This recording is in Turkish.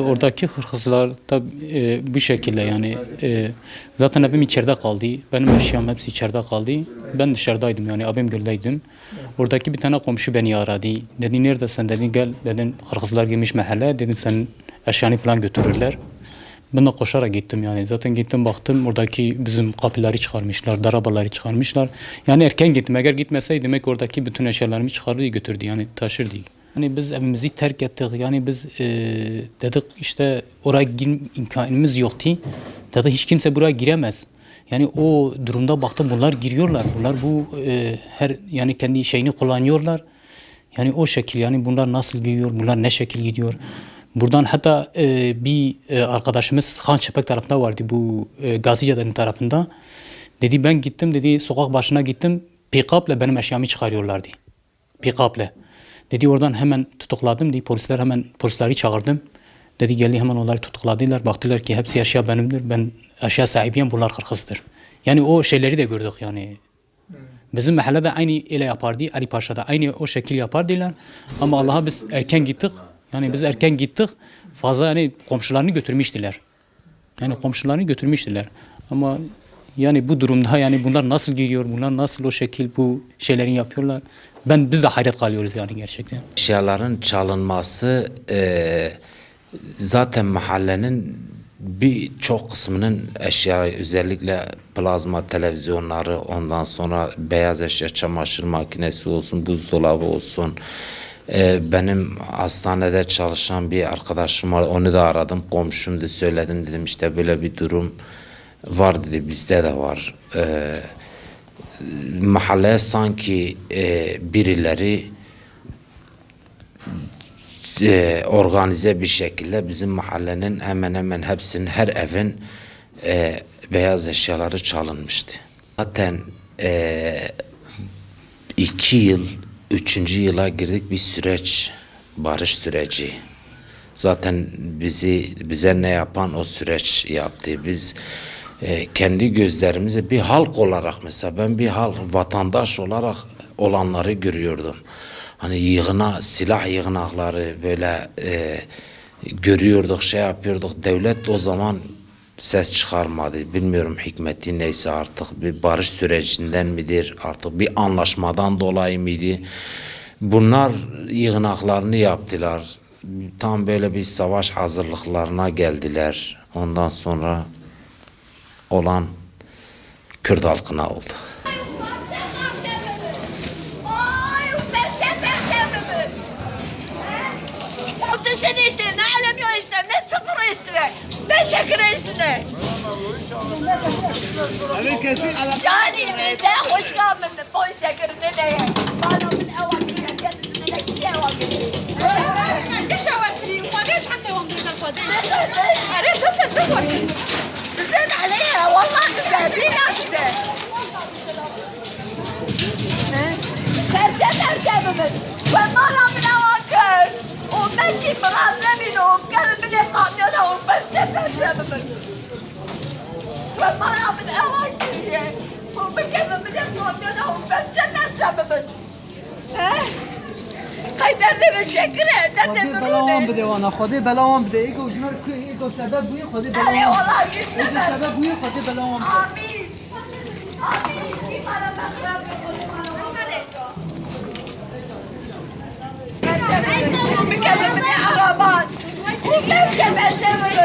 Oradaki hırsızlar da bu şekilde yani zaten abim içeride kaldı. Benim eşyam hepsi içeride kaldı. Ben dışarıdaydım yani abim göldeydim. Oradaki bir tane komşu beni aradı. Dedi neredesin dedi gel dedin hırsızlar girmiş mahalle dedim senin eşyanı falan götürürler. Ben de koşarak gittim yani zaten gittim baktım oradaki bizim kapıları çıkarmışlar, darabaları çıkarmışlar. Yani erken gittim eğer gitmeseydim demek oradaki bütün eşyalarımı çıkardı götürdü yani taşırdı. Yani biz evimizi terk ettik. Yani biz dedik işte oraya girme imkanımız yoktu. Dedik hiç kimse buraya giremez. Yani o durumda baktım bunlar giriyorlar. Bunlar bu her yani kendi şeyini kullanıyorlar. Yani o şekil yani bunlar nasıl giriyor? Bunlar ne şekil gidiyor? Buradan hatta bir arkadaşımız Hançepek tarafında vardı bu Gazice'nin tarafında. Dedi ben gittim dedi sokak başına gittim. Pick-up'la benim eşyamı çıkarıyorlardı. Pick-up'la. Dedi oradan hemen tutukladım. Dedi polisleri çağırdım. Dedi geldi hemen onları tutukladılar. Baktılar ki hepsi eşya benimdir. Ben eşya sahibiyim bunlar hırsızdır. Yani o şeyleri de gördük yani. Bizim mahallede aynı ile yapardı. Ali Paşa'da aynı o şekil yapardılar. Ama Allah'a biz erken gittik. Yani biz erken gittik. Fazla yani komşularını götürmüştiler. Yani komşularını götürmüştiler. Ama yani bu durumda yani bunlar nasıl giriyor? Bunlar nasıl o şekil bu şeylerin yapıyorlar? Biz de hayret kalıyoruz yani gerçekten. Eşyaların çalınması zaten mahallenin birçok kısmının eşya özellikle plazma televizyonları ondan sonra beyaz eşya çamaşır makinesi olsun buzdolabı olsun. Benim hastanede çalışan bir arkadaşım var onu da aradım komşumdu söyledim dedim işte böyle bir durum var dedi bizde de var. Mahalleye sanki birileri organize bir şekilde bizim mahallenin hemen hemen hepsinin her evin beyaz eşyaları çalınmıştı. Zaten 2 yıl 3. yıla girdik bir süreç barış süreci. Zaten bize ne yapan o süreç yaptı. Biz kendi gözlerimize bir halk olarak mesela ben bir vatandaş olarak olanları görüyordum. Hani silah yığınakları böyle görüyorduk şey yapıyorduk. Devlet o zaman ses çıkarmadı. Bilmiyorum hikmeti neyse artık bir barış sürecinden midir artık bir anlaşmadan dolayı mıydı? Bunlar yığınaklarını yaptılar. Tam böyle bir savaş hazırlıklarına geldiler. Ondan sonra olan Kürt halkına oldu. يعني ده خوش قام من طول شكر مني قالوا من اول كده ايش اوري وما حتى يوم بالفضيل عرفت تصور تزن عليها والله تزابين نفسك ترجع من والله من اواكر ومشي مغازه منهم كان من قامينه وبس من والله من اواكر ومكذب من قامينه وبس سبب خيدر متشكرة خدي بلاوان بده وانا خدي بلاوان بده ايجو جنور ايجو سبب بوي خدي بلاوان علي والله ايجو سبب بوي خدي بلاوان آمين آمين كيف أنا مغرب بكذب من عربات وكيف جمع سمر